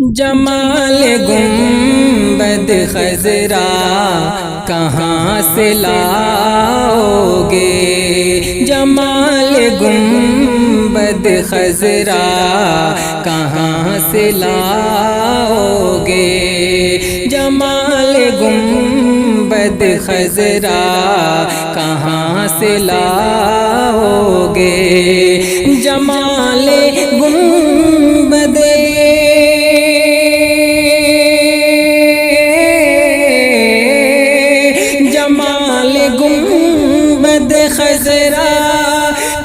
جمال گنبد خضرا کہاں سے لاؤ گے، جمال گنبد خضرا کہاں سے لاؤ گے، جمال گنبد خضرا کہاں سے لاؤ گے، جمال گنبد گنبد خضرا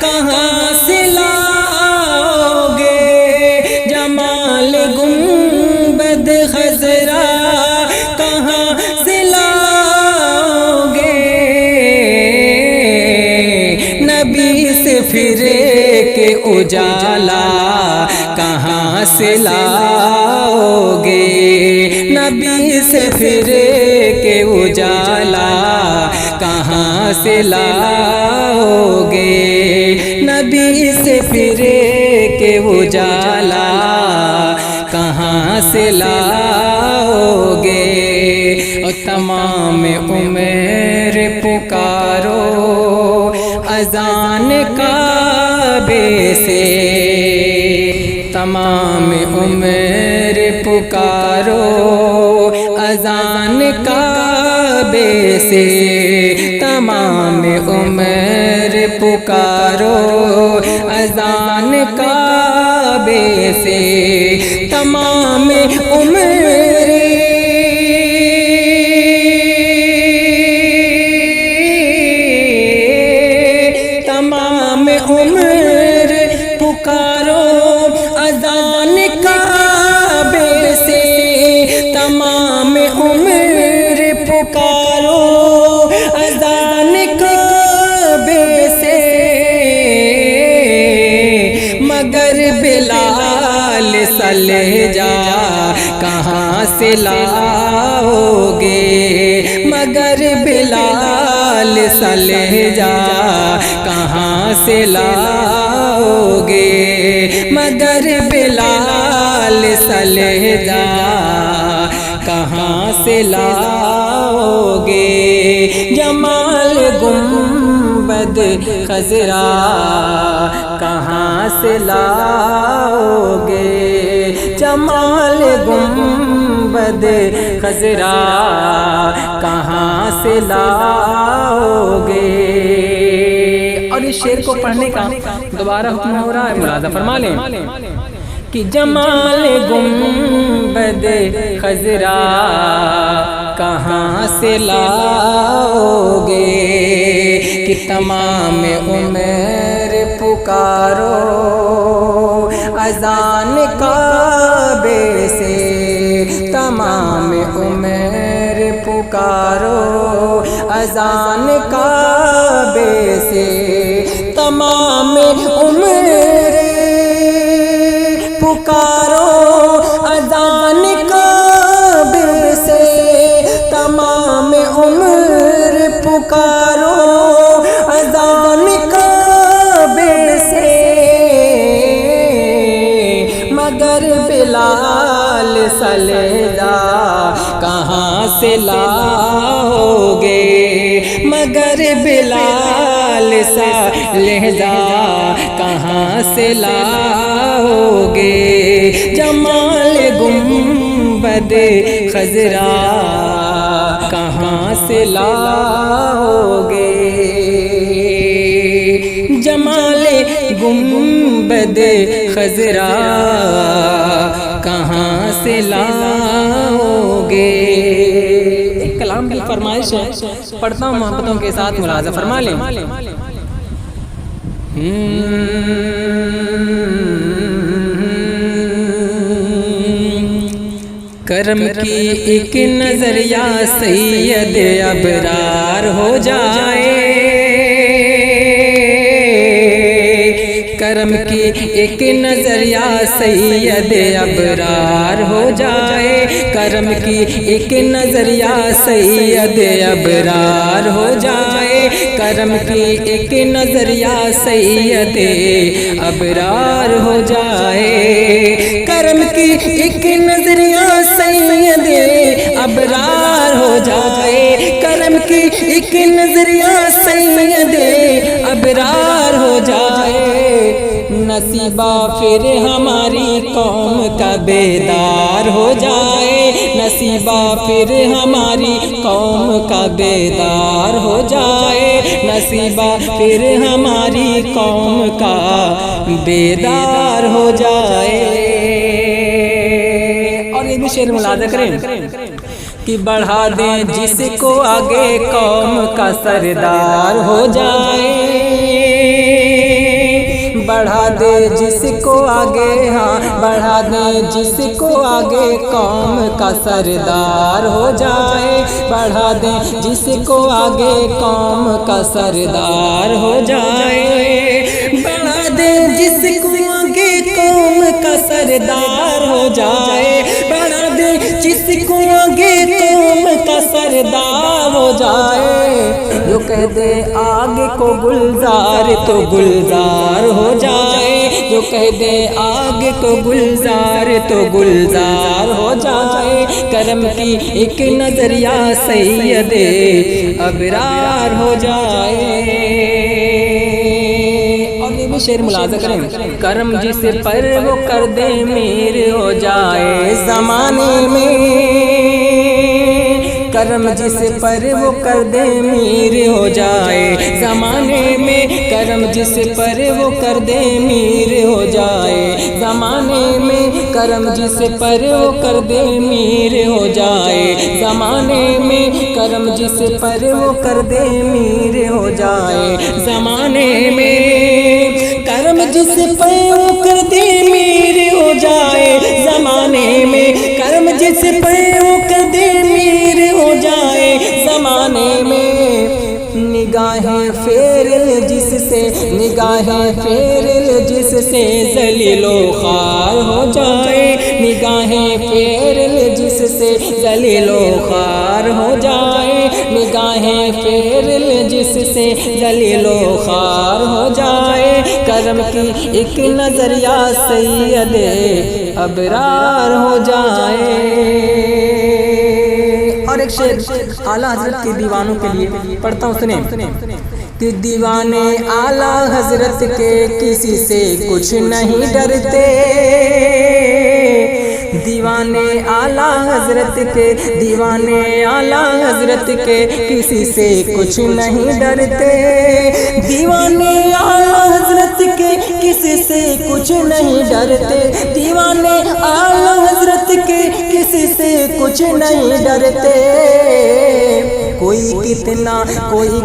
کہاں سے لاؤ گے، جمال گنبد خضرا کہاں سے لاؤ گے، نبی سے پھرے کے اجالا کہاں سے لاؤ گے، نبی سے پھرے کے اجالا کہاں سے لاؤ گے، نبی سے پھرے کے اجالا کہاں سے لاؤ گے، اور تمام عمر پکارو اذان کعبے سے، تمام عمر پکارو اذان کعبے سے، تمام عمر پکارو اذان کعبے سے، تمام عمر تمام عمر پکارو اذان کعبے سے، تمام عمر پکارو اذان کعبے سے، مگر بلال سا لہجہ کہاں سے لاؤ گے، مگر بلال سا لہجہ کہاں سے لاؤ گے، مگر بلال سا لہجہ کہاں سے لاؤ گے، جمال گنبد خضرا کہاں سے لاؤ گے، جمال گنبد خضرا کہاں سے لاؤ گے۔ اور اس شعر کو پڑھنے کا دوبارہ حکم ہو رہا ہے، ملاحظہ فرما لیں کہ جمال گنبد خضرا کہاں سے لاؤ گے، کہ تمام عمر پکارو اذان کعبے سے، تمام عمر پکارو اذان کعبے سے، تمام عمر پکارو اذان کعبے سے، تمام عمر پکارو اذان کعبے سے، مگر بلال سا لہجہ کہاں سے لاؤ گے، مگر بلال سا لہجہ کہاں سے لاؤ گے، جمال گنبد خضرا کہاں سے لاؤ گے، جمال گنبد خضرا کہاں سے لاؤ گے۔ ایک کلام کی فرمائش ہے، پڑھتا ہوں محبتوں کے ساتھ، ملاحظہ فرما لیں۔ کرم کی ایک نظر یا سید ابرار ہو جائے، کرم کی ایک نظر یا سید ابرار ہو جائے، کرم کی ایک نظریہ سید ابرار ہو جائے، کرم کی ایک نظریہ سید ابرار ہو جائے، کرم کی ایک نظریہ سید ابرار ہو جائے، کرم کی ایک نظریہ سید ابرار ہو جائے، نصیبہ پھر ہماری قوم کا بیدار ہو جائے، نصیبہ پھر ہماری قوم کا بیدار ہو جائے، نصیبہ پھر ہماری قوم کا بیدار ہو جائے۔ اور یہ بھی شعر ملاحظہ کریں کہ بڑھا دیں جس کو آگے قوم کا سردار ہو جائے، بڑھا دے جس کو آگے، ہاں بڑھا دے جس کو آگے قوم کا سردار ہو جائے، بڑھا دے جس کو آگے قوم کا سردار ہو جائے، بڑھا دے جس کو آگے قوم کا سردار ہو جائے، بڑھا دے جس کو آگے قوم کا سردار ہو جائے، جو کہہ دے آگ کو گلزار تو گلزار ہو جائے، جو کہہ دے آگ کو گلزار تو گلزار ہو جائے، کرم کی ایک نظریہ سید ابرار ہو جائے۔ اور یہ بھی شعر ملاحظہ کریں، کرم جس پر وہ کر دے میر ہو جائے زمانے میں، کرم جس پر وہ کر دے میر ہو جائے زمانے میں، کرم جس پر وہ کر دے میر ہو جائے زمانے میں، کرم جس پر وہ کر دے میر ہو جائے زمانے میں، کرم جس پر وہ کر دے میر ہو جائے زمانے میں، کرم جس پر وہ کر دے میر ہو جائے زمانے میں، کرم جس پر وہ کر دے میر ہو جائے زمانے میں، نگاہیں پھیر جس سے، نگاہیں پھیر جس سے ذلیل و خوار ہو جائے، نگاہیں پھیر جس سے ذلیل و خوار ہو جائے، نگاہیں پھیر جس سے ذلیل و خوار ہو جائے، کرم کی ایک نظریہ سید ابرار ہو جائے۔ اور ایک شعر اعلیٰ حضرت کے دیوانوں کے لیے پڑھتا ہوں، سنیں کہ دیوانے اعلیٰ حضرت کے کسی سے کچھ نہیں ڈرتے، دیوانے اعلیٰ حضرت کے، دیوانے اعلیٰ حضرت کے کسی سے کچھ نہیں ڈرتے، دیوانے اعلیٰ حضرت کے کسی سے کچھ نہیں ڈرتے، دیوانے اعلیٰ حضرت کے کسی سے کچھ نہیں ڈرتے، کوئی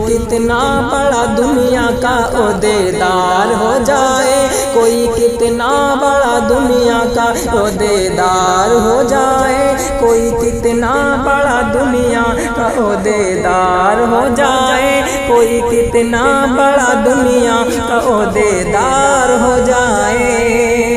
کتنا بڑا دنیا کا عہدیدار ہو جائے، کوئی کتنا بڑا دنیا کا عہدیدار ہو جائے، کوئی کتنا بڑا دنیا کا عہدیدار ہو جائے، کوئی کتنا بڑا دنیا کا عہدیدار ہو جائے۔